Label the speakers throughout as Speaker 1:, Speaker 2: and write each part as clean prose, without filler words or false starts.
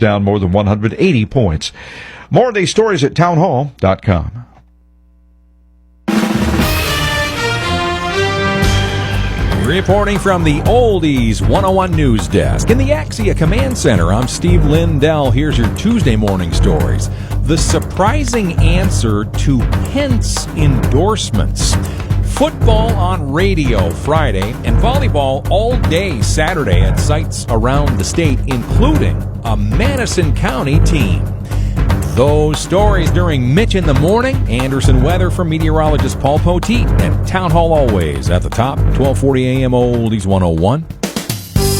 Speaker 1: down more than 180 points. More of these stories at townhall.com.
Speaker 2: Reporting from the Oldies 101 News Desk in the Axia Command Center, I'm Steve Lindell. Here's your Tuesday morning stories. The surprising answer to Pence endorsements. Football on radio Friday and volleyball all day Saturday at sites around the state, including a Madison County team. Those stories during Mitch in the Morning. Anderson weather from meteorologist Paul Poteet. And Town Hall always at the top, 1240 AM Oldies 101.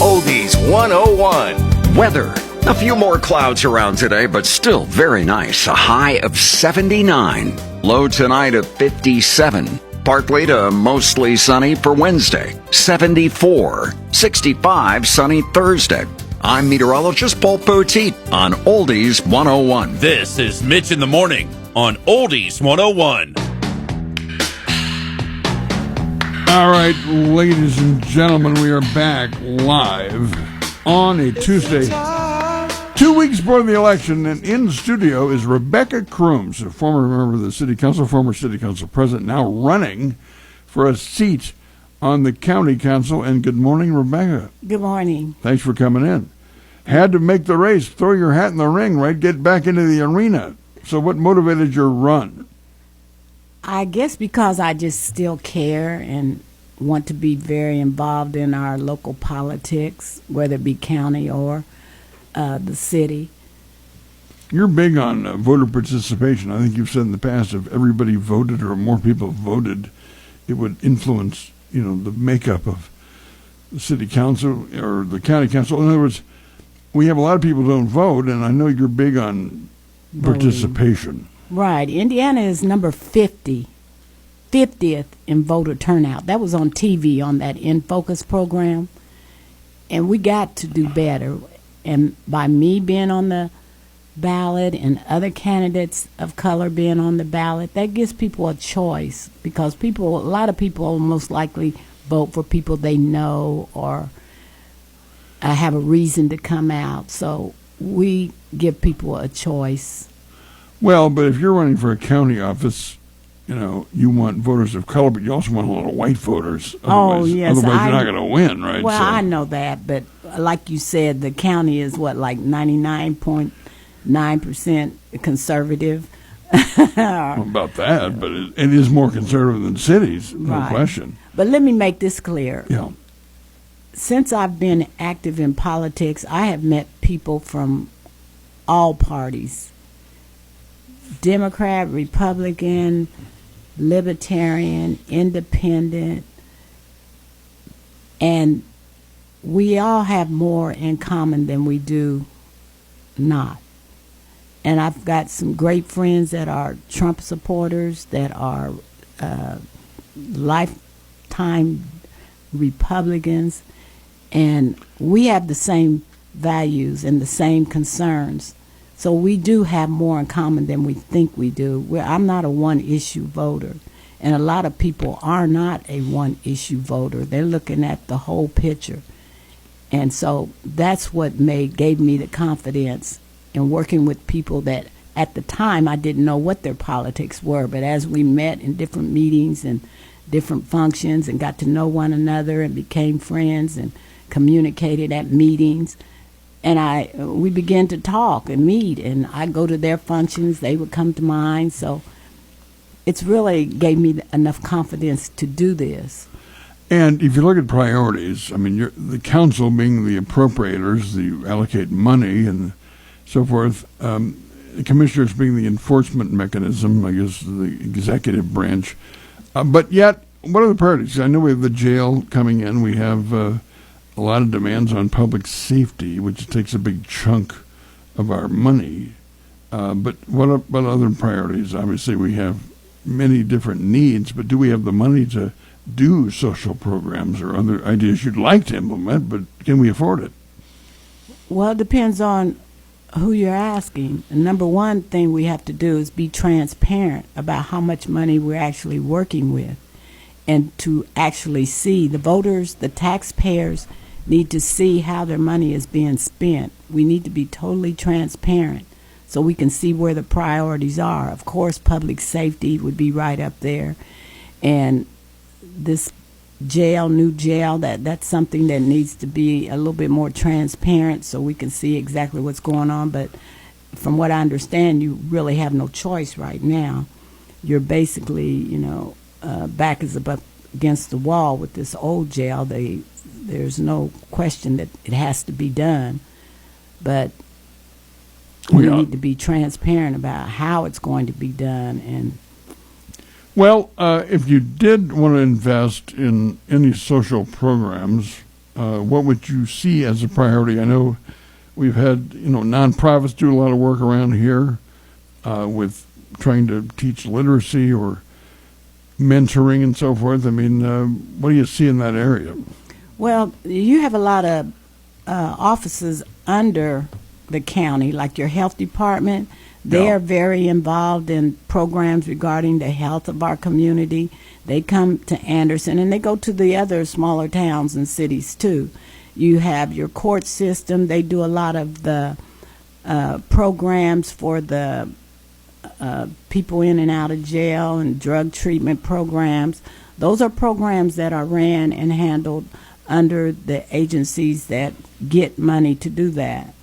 Speaker 3: Oldies 101. Weather. A few more clouds around today, but still very nice. A high of 79. Low tonight of 57. Partly to mostly sunny for Wednesday. 74. 65 sunny Thursday. I'm meteorologist Paul Poteet on Oldies 101.
Speaker 4: This is Mitch in the Morning on Oldies 101.
Speaker 5: All right, ladies and gentlemen, we are back live on a Tuesday, 2 weeks before the election, and in the studio is Rebecca Crumes, a former member of the City Council, former City Council president, now running for a seat on the County Council. And good morning, Rebecca.
Speaker 6: Good morning.
Speaker 5: Thanks for coming in. Had to make the race, throw your hat in the ring, right? Get back into the arena. So what motivated your run?
Speaker 6: I guess because I just still care and want to be very involved in our local politics, whether it be county or the city.
Speaker 5: You're big on voter participation. I think you've said in the past, if everybody voted or more people voted, it would influence, the makeup of the city council or the county council. In other words, we have a lot of people who don't vote, and I know you're big on participation.
Speaker 6: Right. Indiana is number 50, 50th in voter turnout. That was on TV on that In Focus program, and we got to do better. And by me being on the ballot and other candidates of color being on the ballot, that gives people a choice, because a lot of people most likely vote for people they know or have a reason to come out. So we give people a choice.
Speaker 5: Well, but if you're running for a county office, you want voters of color, but you also want a lot of white voters. Otherwise you're not going to win, right?
Speaker 6: Well, I know that, but like you said, the county is like 99.9% conservative.
Speaker 5: About that, but it is more conservative than cities, no question.
Speaker 6: But let me make this clear.
Speaker 5: Yeah.
Speaker 6: Since I've been active in politics, I have met people from all parties. Democrat, Republican, Libertarian, Independent, and we all have more in common than we do not. And I've got some great friends that are Trump supporters, that are lifetime Republicans, and we have the same values and the same concerns. So we do have more in common than we think we do. I'm not a one-issue voter, and a lot of people are not a one-issue voter. They're looking at the whole picture. And so that's what gave me the confidence in working with people that at the time I didn't know what their politics were, but as we met in different meetings and different functions and got to know one another and became friends and communicated at meetings, and we began to talk and meet, and I go to their functions, they would come to mine. So it's really gave me enough confidence to do this.
Speaker 5: And if you look at priorities, I mean, the council being the appropriators, the allocate money and so forth, the commissioners being the enforcement mechanism, I guess the executive branch. But yet, what are the priorities? I know we have the jail coming in. We have a lot of demands on public safety, which takes a big chunk of our money. But what about other priorities? Obviously, we have many different needs, but do we have the money to do social programs or other ideas you'd like to implement, but can we afford it?
Speaker 6: Well, it depends on who you're asking. The number one thing we have to do is be transparent about how much money we're actually working with, and to actually see the voters, the taxpayers need to see how their money is being spent. we need to be totally transparent so we can see where the priorities are. Of course, public safety would be right up there. And this new jail, that's something that needs to be a little bit more transparent so we can see exactly what's going on. But from what I understand, you really have no choice right now. You're basically, back is up against the wall with this old jail. There's no question that it has to be done, but we need to be transparent about how it's going to be done. And
Speaker 5: if you did want to invest in any social programs, what would you see as a priority? I know we've had nonprofits do a lot of work around here with trying to teach literacy or mentoring and so forth. I mean, what do you see in that area?
Speaker 6: Well, you have a lot of offices under the county, like your health department. They are very involved in programs regarding the health of our community. They come to Anderson, and they go to the other smaller towns and cities, too. You have your court system. They do a lot of the programs for the people in and out of jail and drug treatment programs. Those are programs that are ran and handled under the agencies that get money to do that.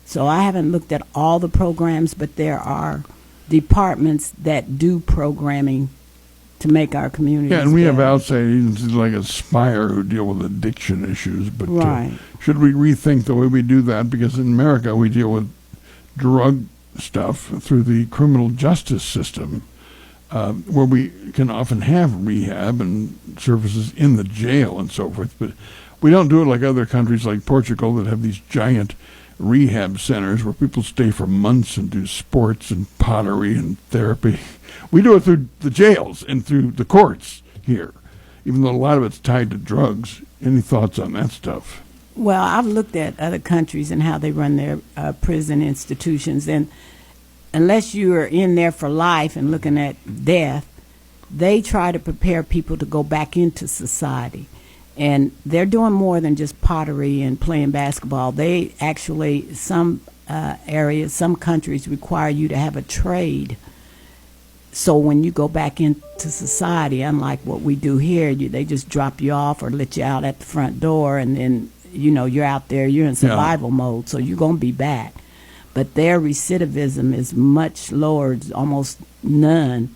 Speaker 6: So I haven't looked at all the programs, but there are departments that do programming to make our communities
Speaker 5: and we
Speaker 6: better.
Speaker 5: have outside agencies like Aspire who deal with addiction issues. But
Speaker 6: right.
Speaker 5: Should we rethink the way we do that? Because in America we deal with drug stuff through the criminal justice system, where we can often have rehab and services in the jail and so forth. But we don't do it like other countries like Portugal that have these giant rehab centers where people stay for months and do sports and pottery and therapy. We do it through the jails and through the courts here, even though a lot of it's tied to drugs. Any thoughts on that stuff?
Speaker 6: Well, I've looked at other countries and how they run their prison institutions, and unless you are in there for life and looking at death, they try to prepare people to go back into society. And they're doing more than just pottery and playing basketball. They actually, some areas, some countries require you to have a trade. So when you go back into society, unlike what we do here, they just drop you off or let you out at the front door, and then, you're out there, you're in survival mode, so you're going to be back. But their recidivism is much lower, almost none,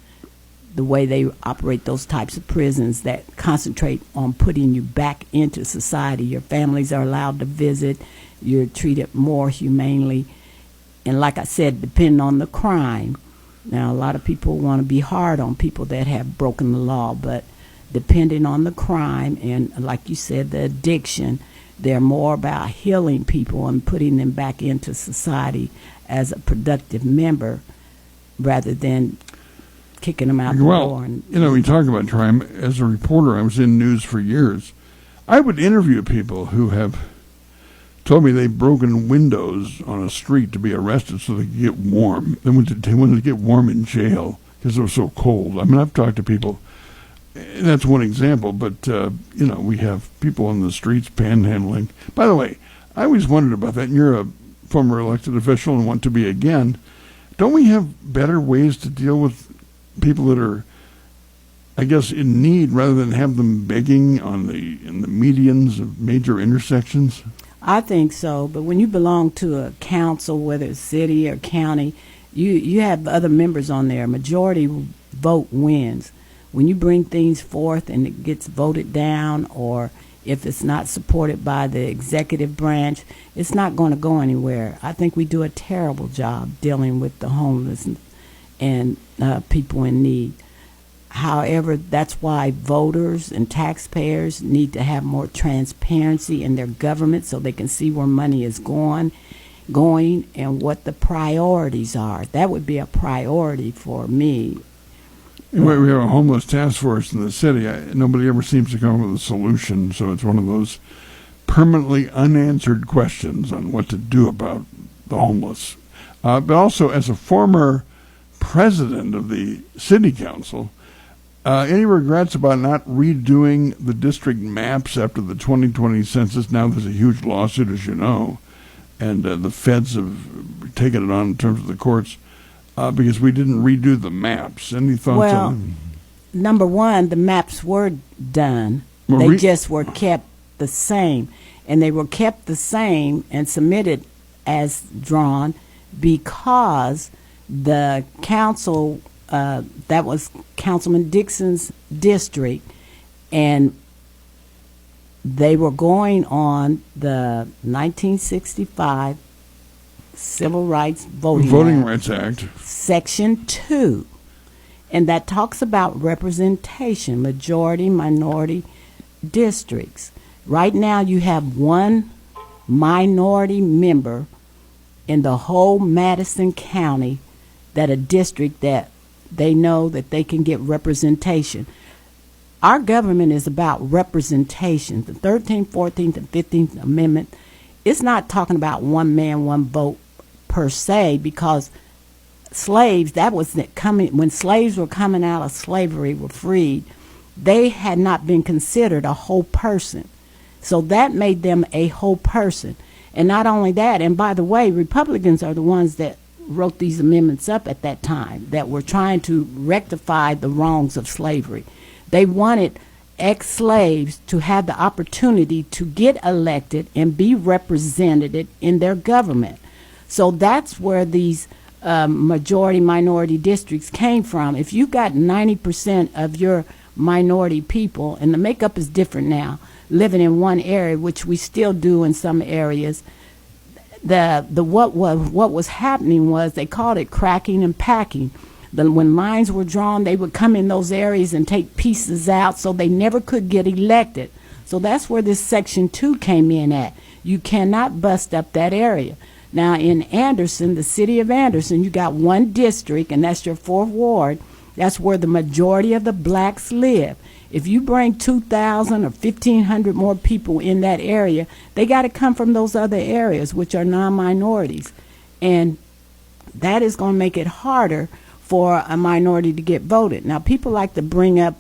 Speaker 6: the way they operate those types of prisons that concentrate on putting you back into society. Your families are allowed to visit. You're treated more humanely. And like I said, depending on the crime. Now, a lot of people want to be hard on people that have broken the law, but depending on the crime and, like you said, the addiction, they're more about healing people and putting them back into society as a productive member rather than kicking them out the door. And,
Speaker 5: we talk about crime. As a reporter, I was in news for years. I would interview people who have told me they've broken windows on a street to be arrested so they could get warm. They wanted to get warm in jail because it was so cold. I mean, I've talked to people, and that's one example, but, we have people on the streets panhandling. By the way, I always wondered about that, and you're a former elected official and want to be again. Don't we have better ways to deal with people that are, I guess, in need rather than have them begging in the medians of major intersections?
Speaker 6: I think so, but when you belong to a council, whether it's city or county, you have other members on there. Majority vote wins. When you bring things forth and it gets voted down, or if it's not supported by the executive branch, it's not going to go anywhere. I think we do a terrible job dealing with the homeless and people in need. However, that's why voters and taxpayers need to have more transparency in their government so they can see where money is going and what the priorities are. That would be a priority for me.
Speaker 5: We have a homeless task force in the city. Nobody ever seems to come up with a solution, so it's one of those permanently unanswered questions on what to do about the homeless. But also, as a former president of the city council, any regrets about not redoing the district maps after the 2020 census? Now there's a huge lawsuit, as you know, and the feds have taken it on in terms of the courts because we didn't redo the maps. Any thoughts
Speaker 6: Well,
Speaker 5: on
Speaker 6: number one, the maps were done.
Speaker 5: Well,
Speaker 6: They just were kept the same. And they were kept the same and submitted as drawn because the council, that was Councilman Dixon's district, and they were going on the 1965 Civil Rights Voting Act,
Speaker 5: Rights Act?
Speaker 6: Section 2. And that talks about representation, majority, minority districts. Right now you have one minority member in the whole Madison County that a district that they know that they can get representation. Our government is about representation. The 13th, 14th, and 15th Amendment, it's not talking about one man, one vote per se, because slaves, that was coming, when slaves were coming out of slavery, were freed, they had not been considered a whole person. So that made them a whole person. And not only that, and by the way, Republicans are the ones that wrote these amendments up at that time that were trying to rectify the wrongs of slavery. They wanted ex-slaves to have the opportunity to get elected and be represented in their government. So that's where these majority minority districts came from. If you got 90% of your minority people, and the makeup is different now, living in one area, which we still do in some areas, what was happening was they called it cracking and packing. When lines were drawn, they would come in those areas and take pieces out, so they never could get elected. So that's where this Section 2 came in at. You cannot bust up that area. Now in Anderson, the city of Anderson, you got one district, and that's your 4th ward. That's where the majority of the blacks live. If you bring 2,000 or 1,500 more people in that area, they got to come from those other areas, which are non-minorities. And that is going to make it harder for a minority to get voted. Now, people like to bring up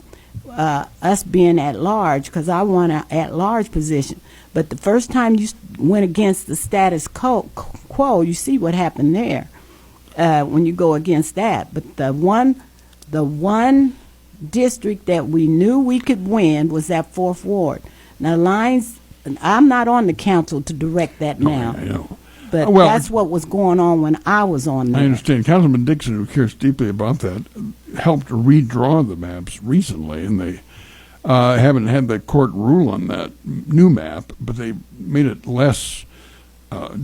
Speaker 6: us being at large, because I want an at-large position. But the first time you went against the status quo, you see what happened there when you go against that. But the one district that we knew we could win was that 4th ward. Now, lines, I'm not on the council to direct that now.
Speaker 5: I know.
Speaker 6: But
Speaker 5: Well,
Speaker 6: that's what was going on when I was on there.
Speaker 5: I understand. Councilman Dixon, who cares deeply about that, helped redraw the maps recently, and they haven't had the court rule on that new map, but they made it less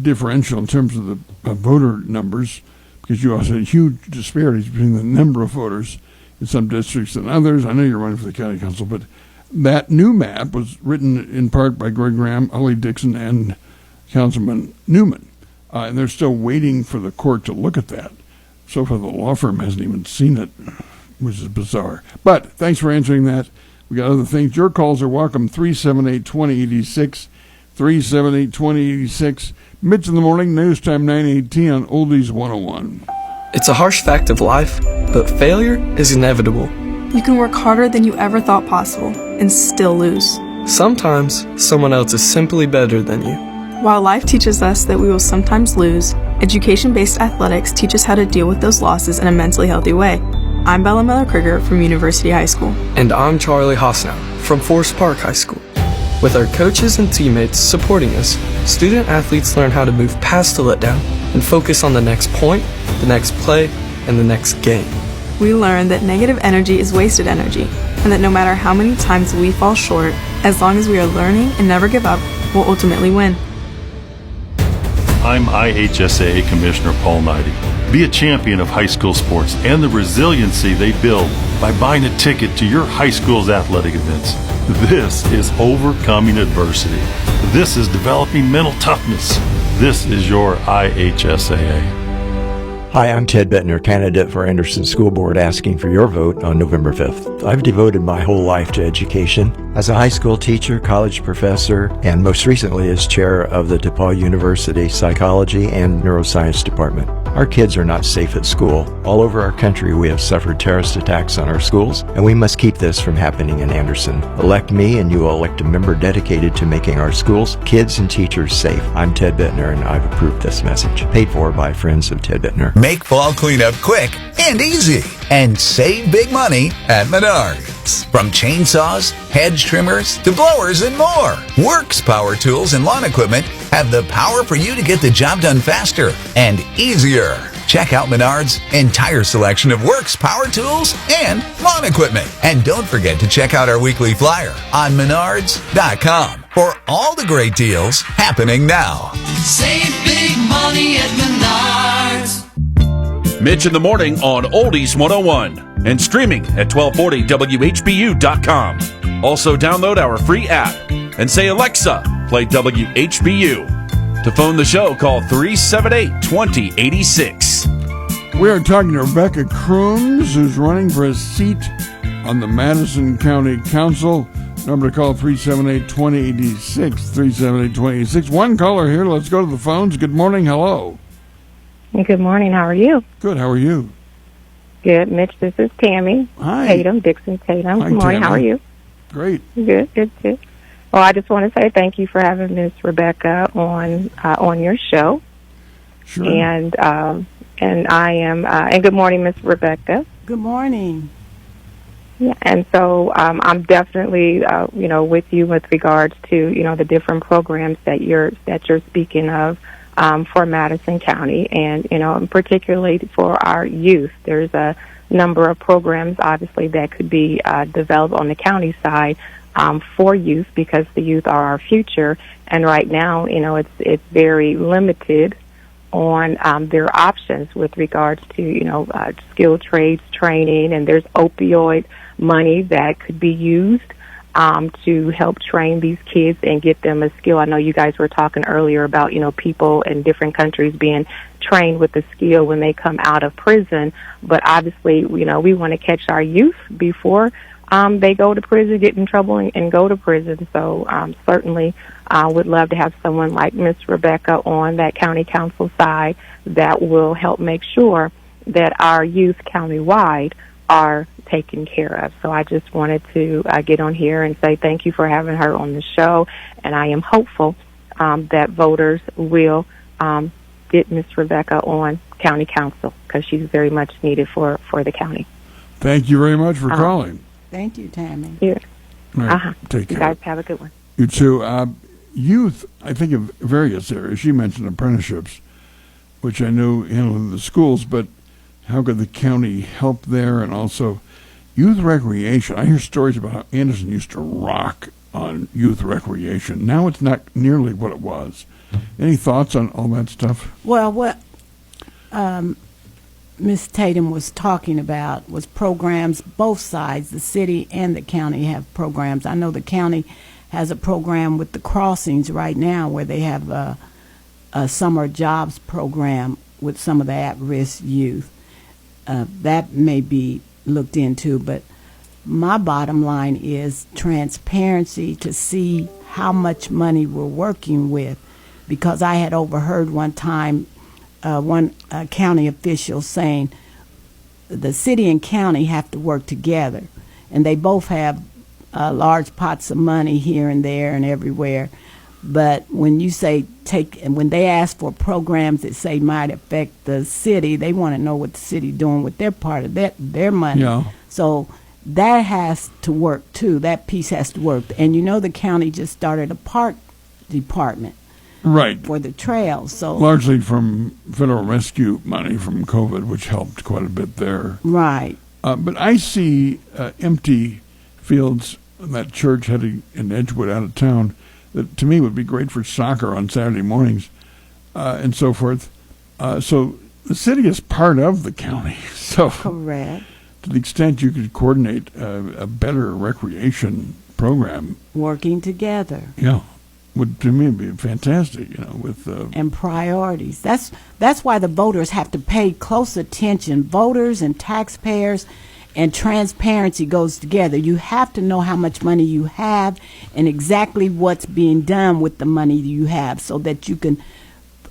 Speaker 5: differential in terms of the voter numbers, because you also had huge disparities between the number of voters in some districts than others. I know you're running for the county council, but that new map was written in part by Greg Graham, Holly Dixon, and Councilman Newman. And they're still waiting for the court to look at that. So far, the law firm hasn't even seen it, which is bizarre. But thanks for answering that. We got other things. Your calls are welcome. 378-2086, 378-2086. Mitch in the morning, news time 9:18 on Oldies 101.
Speaker 7: It's a harsh fact of life, but failure is inevitable.
Speaker 8: You can work harder than you ever thought possible and still lose.
Speaker 7: Sometimes someone else is simply better than you.
Speaker 8: While life teaches us that we will sometimes lose, education-based athletics teach us how to deal with those losses in a mentally healthy way. I'm Bella Miller-Krieger from University High School.
Speaker 7: And I'm Charlie Hosnow from Forest Park High School. With our coaches and teammates supporting us, student athletes learn how to move past the letdown and focus on the next point, the next play, and the next game.
Speaker 8: We learn that negative energy is wasted energy, and that no matter how many times we fall short, as long as we are learning and never give up, we'll ultimately win.
Speaker 9: I'm IHSAA Commissioner Paul Knighty. Be a champion of high school sports and the resiliency they build by buying a ticket to your high school's athletic events. This is overcoming adversity. This is developing mental toughness. This is your IHSAA.
Speaker 10: Hi, I'm Ted Bettner, candidate for Anderson School Board, asking for your vote on November 5th. I've devoted my whole life to education as a high school teacher, college professor, and most recently as chair of the DePaul University Psychology and Neuroscience Department. Our kids are not safe at school. All over our country, we have suffered terrorist attacks on our schools, and we must keep this from happening in Anderson. Elect me, and you will elect a member dedicated to making our schools, kids, and teachers safe. I'm Ted Bittner, and I've approved this message. Paid for by friends of Ted Bittner.
Speaker 11: Make fall cleanup quick and easy, and save big money at Menards. From chainsaws, hedge trimmers, to blowers and more, Works Power Tools and Lawn Equipment have the power for you to get the job done faster and easier. Check out Menards' entire selection of Works Power Tools and lawn equipment. And don't forget to check out our weekly flyer on Menards.com for all the great deals happening now.
Speaker 12: Save big money at Menards.
Speaker 4: Mitch in the morning on Oldies 101 and streaming at 1240WHBU.com. Also download our free app and say, Alexa, play WHBU. To phone the show, call 378-2086.
Speaker 5: We are talking to Rebecca Crumes, who's running for a seat on the Madison County Council. Number to call 378-2086, 378-2086. One caller here. Let's go to the phones. Good morning. Hello.
Speaker 13: Good morning. How are you?
Speaker 5: Good. How are you?
Speaker 13: Good. Mitch, this is Tammy.
Speaker 5: Hi.
Speaker 13: Tatum, Dixon Tatum.
Speaker 5: Hi,
Speaker 13: Good morning.
Speaker 5: Tammy.
Speaker 13: How are you?
Speaker 5: Great.
Speaker 13: Good. Well, I just want to say thank you for having Miss Rebecca on your show.
Speaker 5: Sure.
Speaker 13: And I am and good morning, Miss Rebecca.
Speaker 6: Good morning.
Speaker 13: Yeah, and so I'm definitely with you with regards to the different programs that you're speaking of for Madison County, and particularly for our youth. There's a number of programs obviously that could be developed on the county side for youth, because the youth are our future, and right now it's very limited on their options with regards to skilled trades training, and there's opioid money that could be used to help train these kids and get them a skill. I know you guys were talking earlier about people in different countries being trained with the skill when they come out of prison, but obviously we want to catch our youth before they go to prison, get in trouble, and go to prison. So certainly would love to have someone like Miss Rebecca on that county council side that will help make sure that our youth countywide are taken care of. So I just wanted to get on here and say thank you for having her on the show, and I am hopeful that voters will get Miss Rebecca on county council, because she's very much needed for the county.
Speaker 5: Thank you very much for calling.
Speaker 6: Thank you, Tammy.
Speaker 13: Yeah.
Speaker 5: Right. Take care.
Speaker 13: You guys have a good one.
Speaker 5: You too. Youth, I think of various areas. She mentioned apprenticeships, which I knew in the schools, but how could the county help there? And also youth recreation. I hear stories about how Anderson used to rock on youth recreation. Now it's not nearly what it was. Any thoughts on all that stuff?
Speaker 6: Well, what Ms. Tatum was talking about was programs, both sides, the city and the county have programs. I know the county has a program with the crossings right now where they have a summer jobs program with some of the at-risk youth. That may be looked into, but my bottom line is transparency to see how much money we're working with, because I had overheard one time one county official saying the city and county have to work together, and they both have large pots of money here and there and everywhere. But when you say when they ask for programs that say might affect the city, they want to know what the city doing with their part of their money.
Speaker 5: Yeah.
Speaker 6: So that has to work too. That piece has to work. And the county just started a park department.
Speaker 5: Right.
Speaker 6: For the trails. So
Speaker 5: largely from federal rescue money from COVID, which helped quite a bit there.
Speaker 6: Right.
Speaker 5: But I see empty fields that church had in Edgewood out of town that to me would be great for soccer on Saturday mornings and so forth. So the city is part of the county. So
Speaker 6: correct.
Speaker 5: To the extent you could coordinate a better recreation program.
Speaker 6: Working together.
Speaker 5: Yeah. Would to me be fantastic, with
Speaker 6: and priorities. That's why the voters have to pay close attention. Voters and taxpayers and transparency goes together. You have to know how much money you have and exactly what's being done with the money you have, so that you can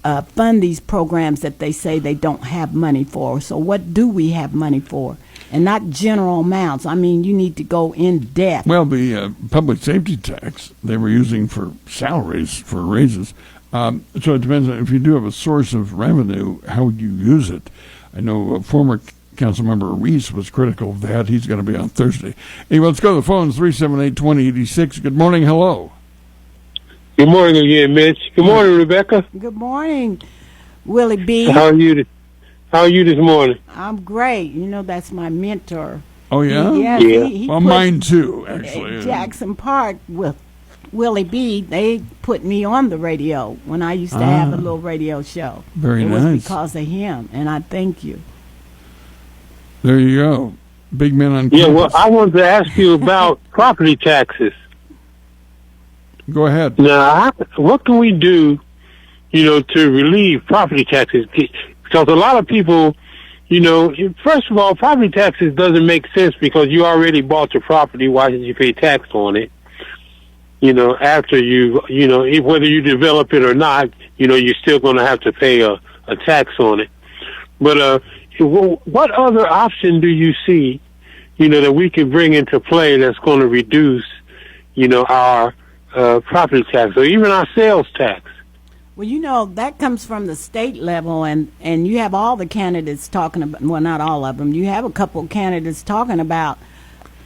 Speaker 6: fund these programs that they say they don't have money for. So what do we have money for? And not general amounts. I mean, you need to go in depth.
Speaker 5: Well, the public safety tax they were using for salaries, for raises. So it depends on if you do have a source of revenue, how you use it. I know former Councilmember Reese was critical of that. He's going to be on Thursday. Anyway, let's go to the phones, 378-2086. Good morning. Hello.
Speaker 14: Good morning again, Mitch. Good morning, Rebecca.
Speaker 6: Good morning, Willie B.
Speaker 14: How are you this morning?
Speaker 6: I'm great. You know, that's my mentor.
Speaker 5: Oh, yeah?
Speaker 6: He
Speaker 5: well, mine too, actually.
Speaker 6: Jackson Park with Willie B., they put me on the radio when I used to have a little radio show.
Speaker 5: Very nice.
Speaker 6: It was because of him, and I thank you.
Speaker 5: There you go. Big man on campus.
Speaker 14: Yeah, well, I wanted to ask you about property taxes.
Speaker 5: Go ahead.
Speaker 14: Now, what can we do, to relieve property taxes? Because a lot of people, first of all, property taxes doesn't make sense because you already bought your property. Why should you pay tax on it? After whether you develop it or not, you're still going to have to pay a tax on it. But what other option do you see, that we can bring into play that's going to reduce, our property tax or even our sales tax?
Speaker 6: Well, that comes from the state level, and you have all the candidates talking about, well, not all of them. You have a couple of candidates talking about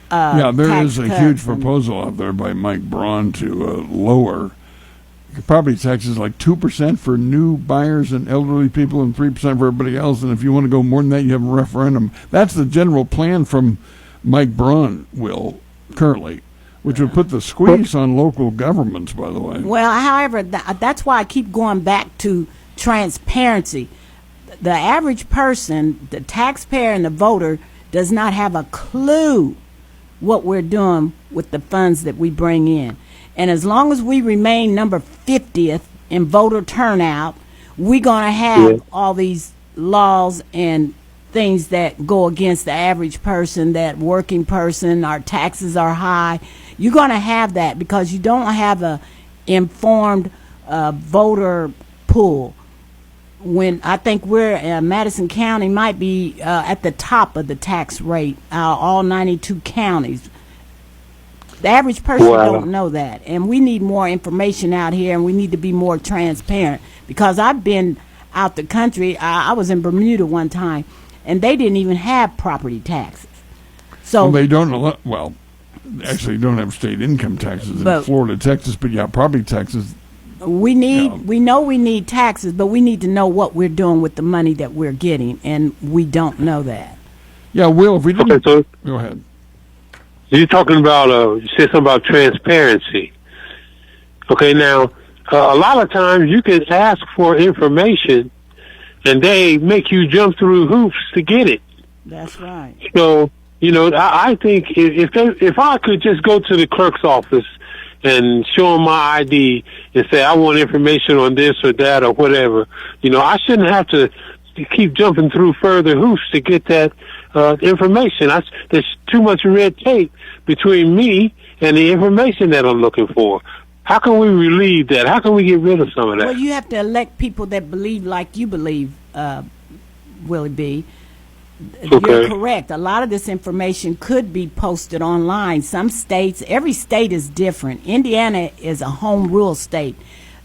Speaker 5: there is a huge proposal out there by Mike Braun to lower property taxes like 2% for new buyers and elderly people and 3% for everybody else. And if you want to go more than that, you have a referendum. That's the general plan from Mike Braun, currently, which would put the squeeze on local governments, by the way.
Speaker 6: Well, however, that's why I keep going back to transparency. The average person, the taxpayer and the voter, does not have a clue what we're doing with the funds that we bring in. And as long as we remain number 50th in voter turnout, we're going to have all these laws and things that go against the average person, that working person. Our taxes are high. You're going to have that because you don't have a informed voter pool. When I think we're Madison County might be at the top of the tax rate, all 92 counties. The average person don't know that, and we need more information out here, and we need to be more transparent. Because I've been out the country. I was in Bermuda one time, and they didn't even have property taxes. So
Speaker 5: they don't. Actually, don't have state income taxes in Florida, Texas, but property taxes.
Speaker 6: We know we need taxes, but we need to know what we're doing with the money that we're getting, and we don't know that.
Speaker 5: Yeah, Will, if we didn't... Okay, so go ahead.
Speaker 14: You're talking about, you said something about transparency. Okay, now, a lot of times you can ask for information, and they make you jump through hoops to get it.
Speaker 6: That's right.
Speaker 14: So, I think if I could just go to the clerk's office and show them my ID and say, I want information on this or that or whatever, I shouldn't have to keep jumping through further hoops to get that information. There's too much red tape between me and the information that I'm looking for. How can we relieve that? How can we get rid of some of that?
Speaker 6: Well, you have to elect people that believe like you believe, Willie B.
Speaker 14: Okay.
Speaker 6: You're correct. A lot of this information could be posted online. Some states, every state is different. Indiana is a home rule state.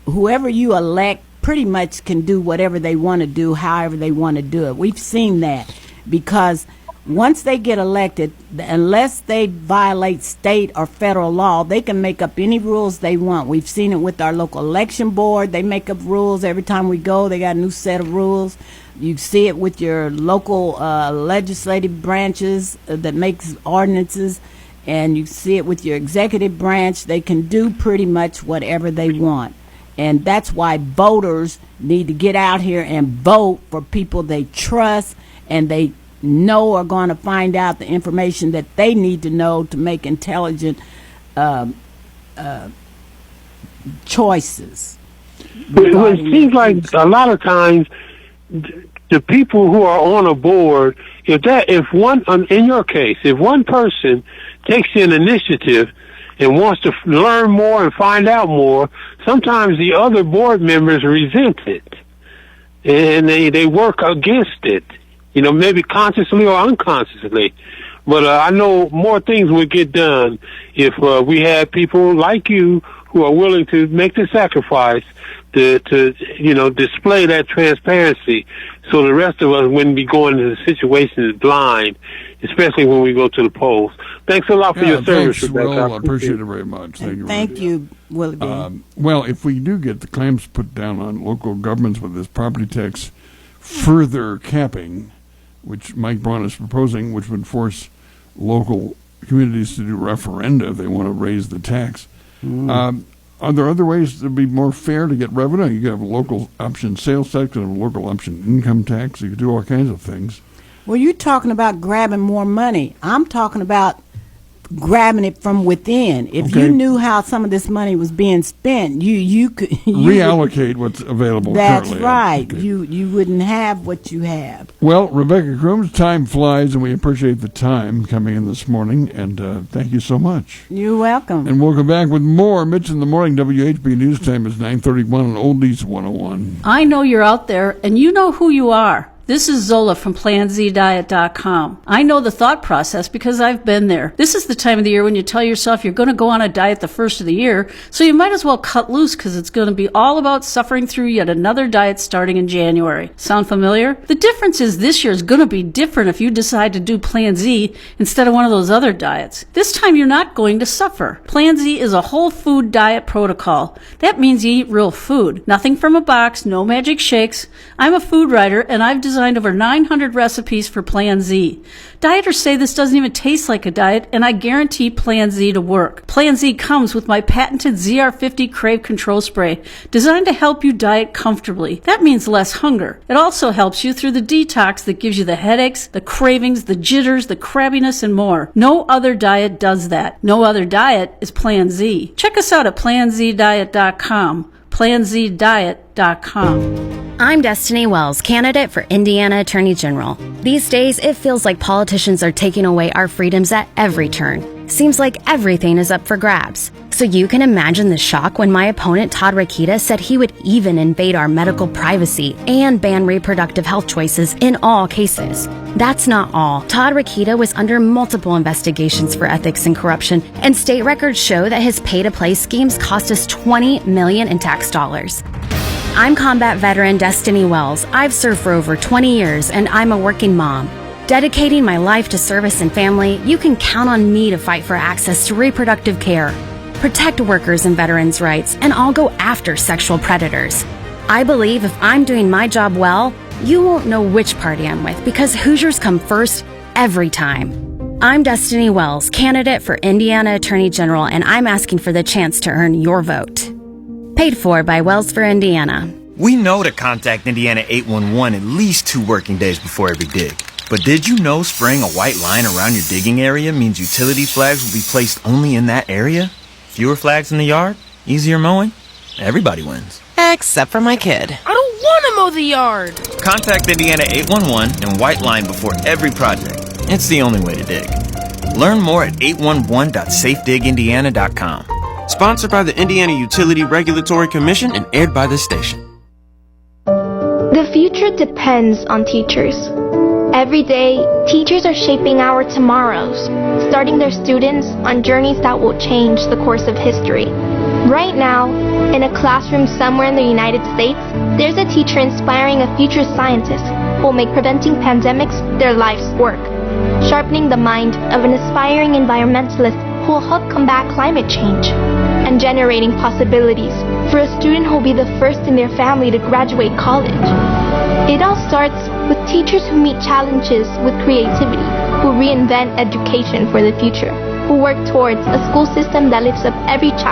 Speaker 6: Whoever you elect pretty much can do whatever they want to do, however they want to do it. We've seen that because once they get elected, unless they violate state or federal law, they can make up any rules they want. We've seen it with our local election board. They make up rules every time we go. They got a new set of rules. You see it with your local legislative branches that makes ordinances, and you see it with your executive branch. They can do pretty much whatever they want. And that's why voters need to get out here and vote for people they trust and they know are going to find out the information that they need to know to make intelligent choices.
Speaker 14: Well, it seems like a lot of times the people who are on a board, if one, in your case, if one person takes an initiative and wants to learn more and find out more, sometimes the other board members resent it. and they work against it, maybe consciously or unconsciously. But I know more things would get done if we had people like you who are willing to make the sacrifice to display that transparency, so the rest of us wouldn't be going into the situations blind, especially when we go to the polls. Thanks a lot for your service, Rebecca.
Speaker 5: Well, I appreciate it very much.
Speaker 6: Thank you, Willie B.
Speaker 5: Well, if we do get the clamps put down on local governments with this property tax further capping, which Mike Braun is proposing, which would force local communities to do referenda if they want to raise the tax. Are there other ways to be more fair to get revenue? You could have a local option sales tax and a local option income tax. You could do all kinds of things.
Speaker 6: Well, you're talking about grabbing more money. I'm talking about grabbing it from within. If you knew how some of this money was being spent, you could
Speaker 5: reallocate what's available currently.
Speaker 6: That's right. Okay. You wouldn't have what you have.
Speaker 5: Well, Rebecca Crumes, time flies, and we appreciate the time coming in this morning, and thank you so much.
Speaker 6: You're welcome.
Speaker 5: And we'll come back with more Mitch in the Morning. WHB News Time is 9:31 on Oldies 101.
Speaker 15: I know you're out there, and you know who you are. This is Zola from PlanZDiet.com. I know the thought process because I've been there. This is the time of the year when you tell yourself you're going to go on a diet the first of the year, so you might as well cut loose because it's going to be all about suffering through yet another diet starting in January. Sound familiar? The difference is this year is going to be different if you decide to do Plan Z instead of one of those other diets. This time you're not going to suffer. Plan Z is a whole food diet protocol. That means you eat real food. Nothing from a box, no magic shakes. I'm a food writer and I've designed over 900 recipes for Plan Z. Dieters say this doesn't even taste like a diet, and I guarantee Plan Z to work. Plan Z comes with my patented ZR50 Crave Control Spray, designed to help you diet comfortably. That means less hunger. It also helps you through the detox that gives you the headaches, the cravings, the jitters, the crabbiness, and more. No other diet does that. No other diet is Plan Z. Check us out at PlanZDiet.com. PlanZDiet.com.
Speaker 16: I'm Destiny Wells, candidate for Indiana Attorney General. These days, it feels like politicians are taking away our freedoms at every turn. Seems like everything is up for grabs. So you can imagine the shock when my opponent, Todd Rokita, said he would even invade our medical privacy and ban reproductive health choices in all cases. That's not all. Todd Rokita was under multiple investigations for ethics and corruption, and state records show that his pay-to-play schemes cost us $20 million in tax dollars. I'm combat veteran Destiny Wells. I've served for over 20 years, and I'm a working mom. Dedicating my life to service and family, you can count on me to fight for access to reproductive care, protect workers and veterans' rights, and I'll go after sexual predators. I believe if I'm doing my job well, you won't know which party I'm with because Hoosiers come first every time. I'm Destiny Wells, candidate for Indiana Attorney General, and I'm asking for the chance to earn your vote. Paid for by Wells for Indiana.
Speaker 17: We know to contact Indiana 811 at least 2 working days before every dig. But did you know spraying a white line around your digging area means utility flags will be placed only in that area? Fewer flags in the yard? Easier mowing? Everybody wins.
Speaker 18: Except for my kid.
Speaker 19: I don't want to mow the yard.
Speaker 17: Contact Indiana 811 and white line before every project. It's the only way to dig. Learn more at 811.safedigindiana.com.
Speaker 18: Sponsored by the Indiana Utility Regulatory Commission and aired by this station.
Speaker 20: The future depends on teachers. Every day, teachers are shaping our tomorrows, starting their students on journeys that will change the course of history. Right now, in a classroom somewhere in the United States, there's a teacher inspiring a future scientist who will make preventing pandemics their life's work, sharpening the mind of an aspiring environmentalist who will help combat climate change, and generating possibilities for a student who will be the first in their family to graduate college. It all starts with teachers who meet challenges with creativity, who reinvent education for the future, who work towards a school system that lifts up every child